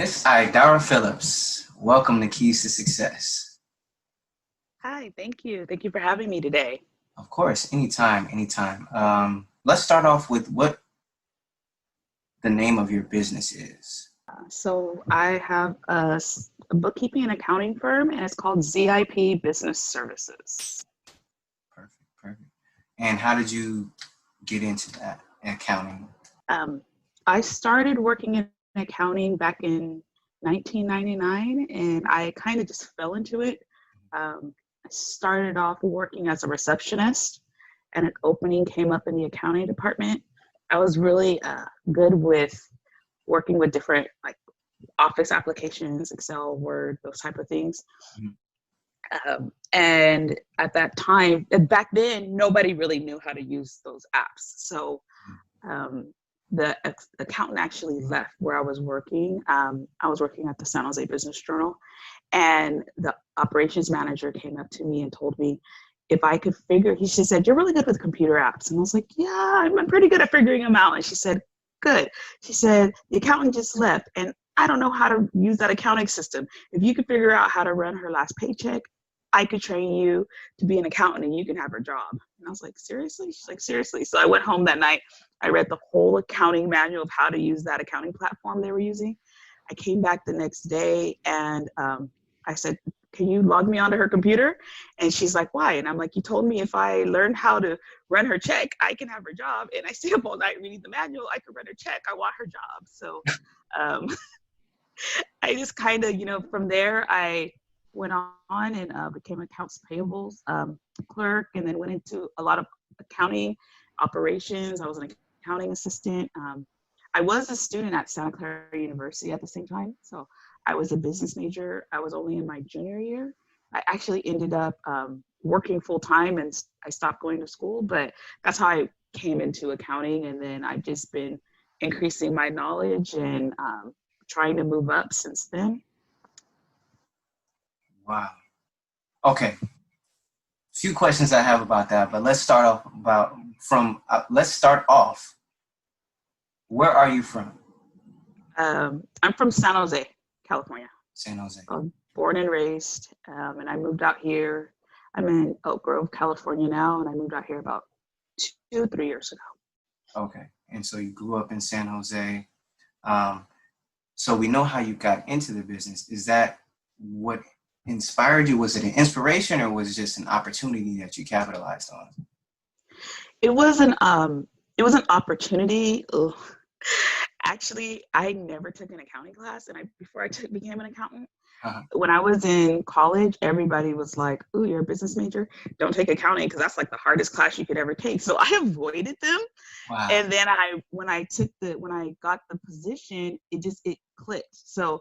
Miss Idara Phillips, welcome to Keys to Success. Hi, thank you. Thank you for having me today. Of course, anytime, anytime. Let's start off with what the name of your business is. So I have a bookkeeping and accounting firm, and it's called ZIP Business Services. Perfect, perfect. And how did you get into that accounting? I started working in accounting back in 1999, and I kind of just fell into it. I started off working as a receptionist, and an opening came up in the accounting department. I was really good with working with different like office applications, Excel, Word, those type of things. And at that time, back then, nobody really knew how to use those apps. So the accountant actually left where I was working. I was working at the San Jose Business Journal, and the operations manager came up to me and told me if I could she said, "You're really good with computer apps." And I was like, "Yeah, I'm pretty good at figuring them out." And she said, "Good." She said, "The accountant just left, and I don't know how to use that accounting system. If you could figure out how to run her last paycheck, I could train you to be an accountant and you can have her job." And I was like, "Seriously?" She's like, "Seriously." So I went home that night. I read the whole accounting manual of how to use that accounting platform they were using. I came back the next day and I said, "Can you log me onto her computer?" And she's like, "Why?" And I'm like, "You told me if I learned how to run her check, I can have her job. And I stay up all night reading the manual. I could run her check. I want her job." So I just kind of, from there, I went on and became accounts payables clerk, and then went into a lot of accounting operations. I was an accounting assistant. I was a student at Santa Clara University at the same time. So I was a business major. I was only in my junior year. I actually ended up working full time and I stopped going to school, but that's how I came into accounting. And then I've just been increasing my knowledge and trying to move up since then. Wow. Okay. Few questions I have about that, but let's start off. Where are you from? I'm from San Jose, California. San Jose. Born and raised, and I moved out here. I'm in Oak Grove, California now, and I moved out here about 2-3 years ago. Okay, and so you grew up in San Jose. So we know how you got into the business. Is that what inspired you? Was it an inspiration or was it just an opportunity that you capitalized on? It was an opportunity. Ugh. Actually, I never took an accounting class, and before I became an accountant. When I was in college, everybody was like, "Ooh, you're a business major. Don't take accounting because that's like the hardest class you could ever take." So I avoided them. Wow. And then when I got the position, it clicked. So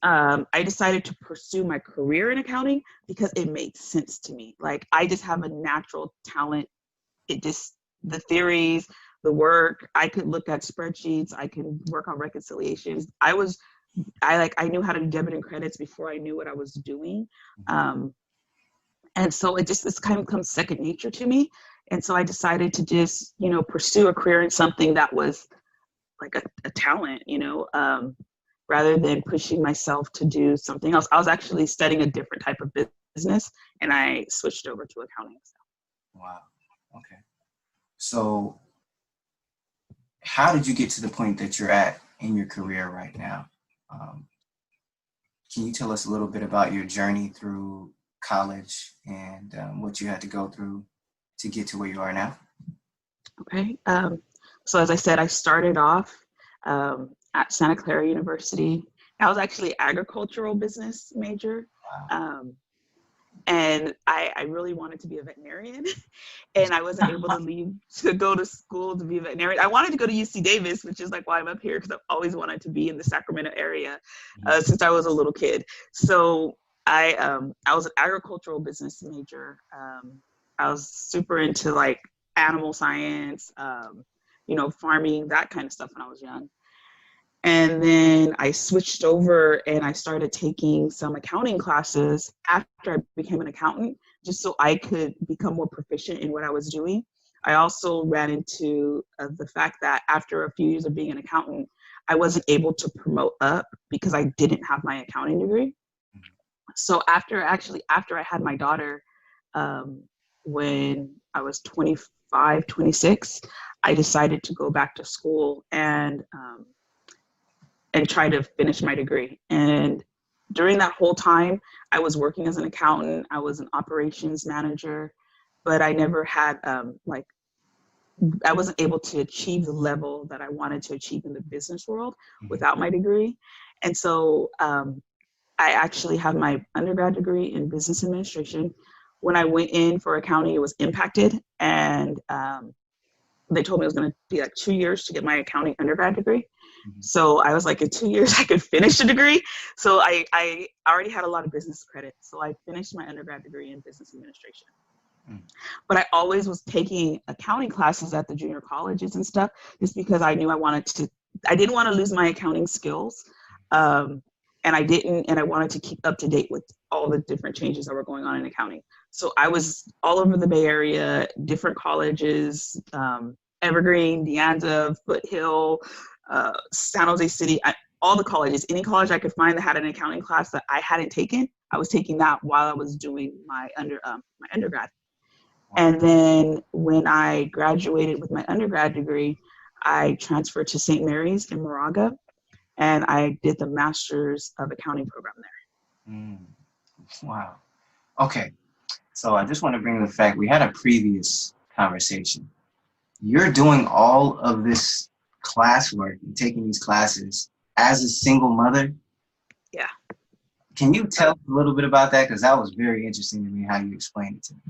I decided to pursue my career in accounting because it made sense to me. Like I just have a natural talent. The theories, the work, I could look at spreadsheets, I can work on reconciliations. I knew how to do debit and credits before I knew what I was doing. And so it's kind of comes second nature to me. And so I decided to just, pursue a career in something that was like a talent, rather than pushing myself to do something else. I was actually studying a different type of business and I switched over to accounting. Wow. Okay. So how did you get to the point that you're at in your career right now? Can you tell us a little bit about your journey through college and what you had to go through to get to where you are now? Okay. So as I said, I started off at Santa Clara University. I was actually agricultural business major. Wow. And I really wanted to be a veterinarian, and I wasn't able to leave to go to school to be a veterinarian. I wanted to go to UC Davis, which is like why I'm up here, because I've always wanted to be in the Sacramento area since I was a little kid. So I was an agricultural business major. I was super into like animal science, farming, that kind of stuff when I was young. And then I switched over and I started taking some accounting classes after I became an accountant, just so I could become more proficient in what I was doing. I also ran into the fact that after a few years of being an accountant, I wasn't able to promote up because I didn't have my accounting degree. So after I had my daughter, when I was 25, 26, I decided to go back to school and try to finish my degree. And during that whole time, I was working as an accountant. I was an operations manager, but I never had I wasn't able to achieve the level that I wanted to achieve in the business world without my degree. And so I actually have my undergrad degree in business administration. When I went in for accounting, it was impacted, and they told me it was going to be like 2 years to get my accounting undergrad degree. So I was like, in 2 years, I could finish the degree. So I already had a lot of business credit. So I finished my undergrad degree in business administration. But I always was taking accounting classes at the junior colleges and stuff, just because I knew I didn't want to lose my accounting skills. And I wanted to keep up to date with all the different changes that were going on in accounting. So I was all over the Bay Area, different colleges, Evergreen, De Anza, Foothill, San Jose City, all the colleges, any college I could find that had an accounting class that I hadn't taken, I was taking that while I was doing my undergrad. And then when I graduated with my undergrad degree, I transferred to St. Mary's in Moraga, and I did the Master's of Accounting program there. Wow. Okay. So I just want to bring the fact, we had a previous conversation. You're doing all of this classwork and taking these classes as a single mother? Yeah. Can you tell a little bit about that? Because that was very interesting to me, how you explained it to me.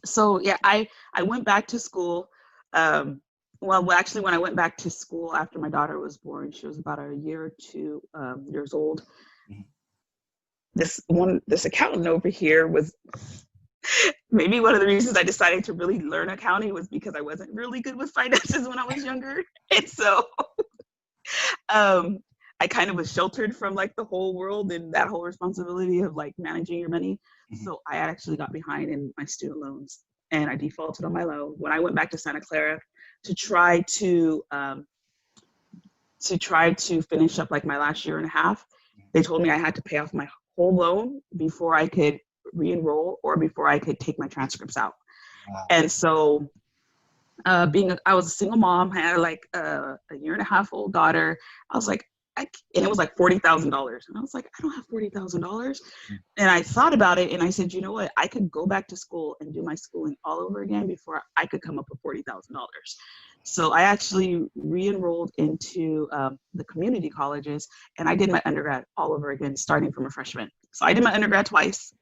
So yeah, I went back to school. Well, actually, when I went back to school after my daughter was born, she was about a year or 2 years old. This accountant over here was maybe one of the reasons I decided to really learn accounting was because I wasn't really good with finances when I was younger. And so I kind of was sheltered from like the whole world and that whole responsibility of like managing your money. So I actually got behind in my student loans and I defaulted on my loan. When I went back to Santa Clara to try to finish up like my last year and a half, they told me I had to pay off my whole loan before I could re-enroll or before I could take my transcripts out. Wow. And so I was a single mom, I had like a year and a half old daughter. I was like, and it was like $40,000. And I was like, I don't have $40,000. And I thought about it and I said, you know what? I could go back to school and do my schooling all over again before I could come up with $40,000. So I actually re-enrolled into the community colleges and I did my undergrad all over again, starting from a freshman. So I did my undergrad twice.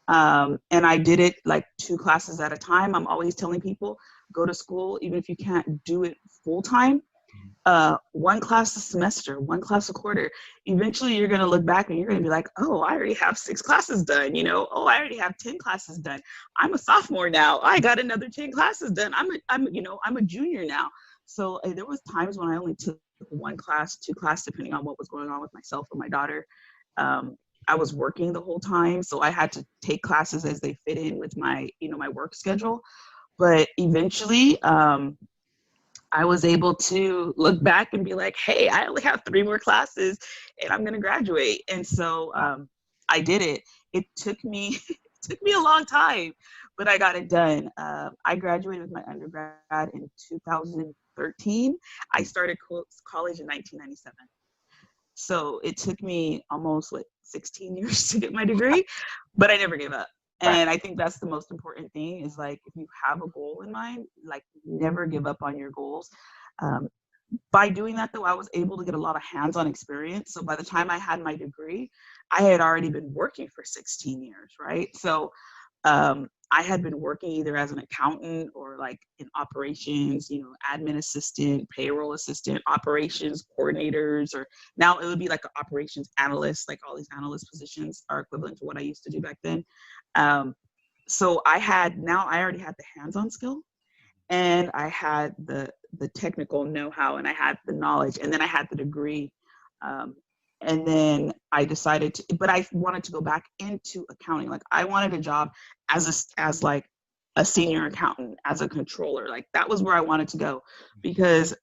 And I did it like 2 classes at a time. I'm always telling people, go to school, even if you can't do it full time. 1 class a semester, 1 class a quarter. Eventually you're going to look back and you're going to be like, oh, I already have 6 classes done, oh, I already have 10 classes done. I'm a sophomore now. I got another 10 classes done. I'm a junior now. So there was times when I only took 1 class, 2 classes, depending on what was going on with myself or my daughter. I was working the whole time, so I had to take classes as they fit in with my, my work schedule. But eventually, I was able to look back and be like, hey, I only have 3 more classes and I'm going to graduate. And so I did it. It took me a long time, but I got it done. I graduated with my undergrad in 2013. I started college in 1997. So it took me almost 16 years to get my degree, but I never gave up. And I think that's the most important thing is like, if you have a goal in mind, like never give up on your goals. By doing that though, I was able to get a lot of hands-on experience. So by the time I had my degree, I had already been working for 16 years, right? So I had been working either as an accountant or like in operations, admin assistant, payroll assistant, operations coordinators, or now it would be like an operations analyst, like all these analyst positions are equivalent to what I used to do back then. So I already had the hands-on skill and I had the technical know-how and I had the knowledge and then I had the degree. And then I decided but I wanted to go back into accounting. Like I wanted a job as like a senior accountant, as a controller. Like that was where I wanted to go because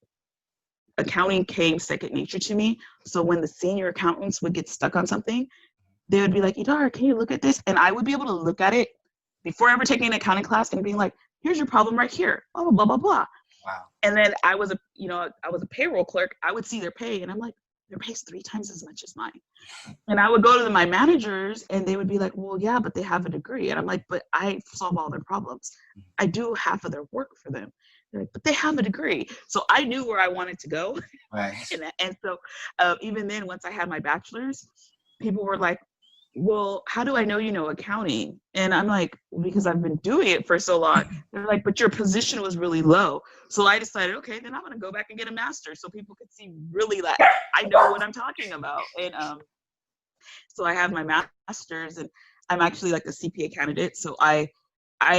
accounting came second nature to me. So when the senior accountants would get stuck on something, they would be like, Idara, can you look at this? And I would be able to look at it before ever taking an accounting class and being like, here's your problem right here, blah, blah, blah, blah, blah. Wow. And then I was a payroll clerk. I would see their pay and I'm like, their pay's 3 times as much as mine. And I would go to my managers and they would be like, well, yeah, but they have a degree. And I'm like, but I solve all their problems. I do half of their work for them. They're like, but they have a degree. So I knew where I wanted to go. Right. And so even then, once I had my bachelor's, people were like, well, how do I know you know accounting? And I'm like, because I've been doing it for so long. They're like, but your position was really low. So I decided, okay, then I'm going to go back and get a master's so people could see really that I know what I'm talking about. And so I have my master's and I'm actually like a CPA candidate. So I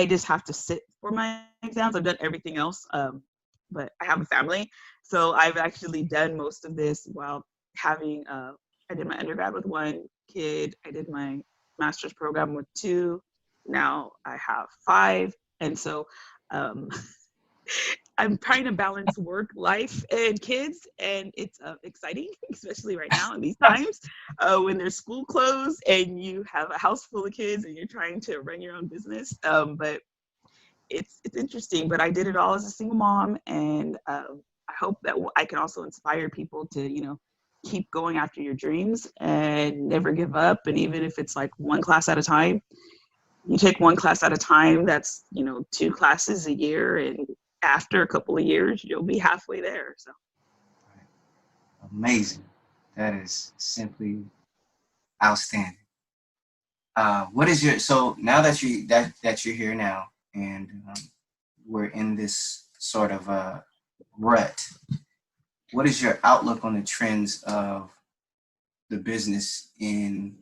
just have to sit for my exams. I've done everything else, but I have a family. So I've actually done most of this while having, I did my undergrad with 1 kid. I did my master's program with 2. Now I have 5. And so I'm trying to balance work, life, and kids. And it's exciting, especially right now in these times when there's school closed and you have a house full of kids and you're trying to run your own business. But it's interesting. But I did it all as a single mom. And I hope that I can also inspire people to, keep going after your dreams and never give up. And even if it's like 1 class at a time, you take 1 class at a time, that's, 2 classes a year. And after a couple of years, you'll be halfway there. So. Amazing. That is simply outstanding. What is so now that you're here now and we're in this sort of rut, what is your outlook on the trends of the business in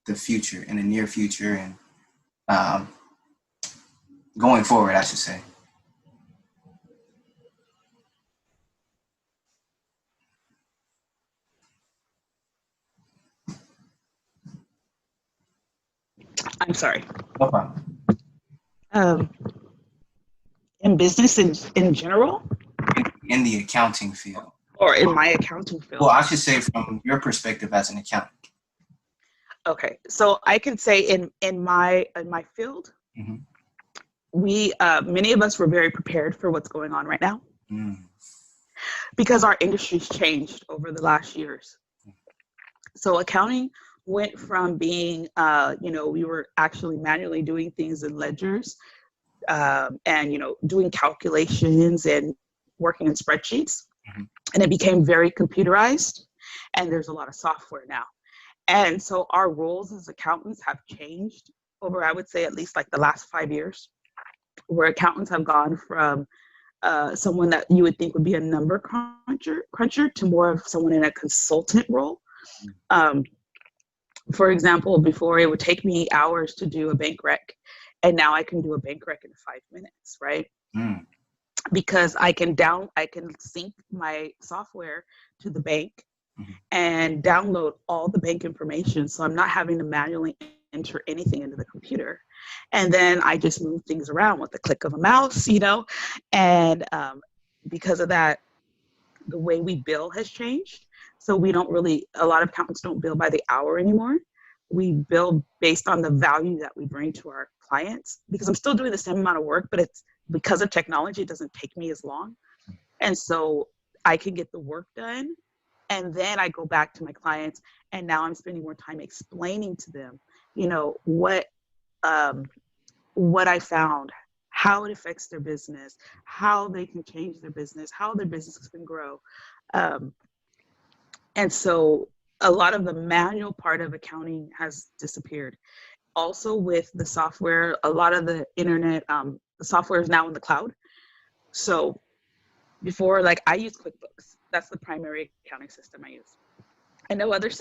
the future, in the near future, and going forward, I should say? I'm sorry. No problem. In business in general? In the accounting field. Or in my accounting field? Well, I should say from your perspective as an accountant. Okay, so I can say in my field, Mm-hmm. we many of us were very prepared for what's going on right now because our industry's changed over the last years. So accounting went from being, we were actually manually doing things in ledgers and, doing calculations and working in spreadsheets. Mm-hmm. And it became very computerized and there's a lot of software now. And so our roles as accountants have changed over, I would say, at least like the last 5 years, where accountants have gone from someone that you would think would be a number cruncher to more of someone in a consultant role. For example, before it would take me hours to do a bank rec, and now I can do a bank rec in 5 minutes, right? Because I can sync my software to the bank and download all the bank information. So I'm not having to manually enter anything into the computer. And then I just move things around with the click of a mouse, and because of that, the way we bill has changed. So we don't really, a lot of accountants don't bill by the hour anymore. We bill based on the value that we bring to our clients, because I'm still doing the same amount of work, but it's because of technology, it doesn't take me as long. And so I can get the work done. And then I go back to my clients and now I'm spending more time explaining to them, what I found, how it affects their business, how they can change their business, how their business can grow. And so a lot of the manual part of accounting has disappeared. Also with the software, a lot of the internet, the software is now in the cloud. So before, I use QuickBooks. That's the primary accounting system I use. I know other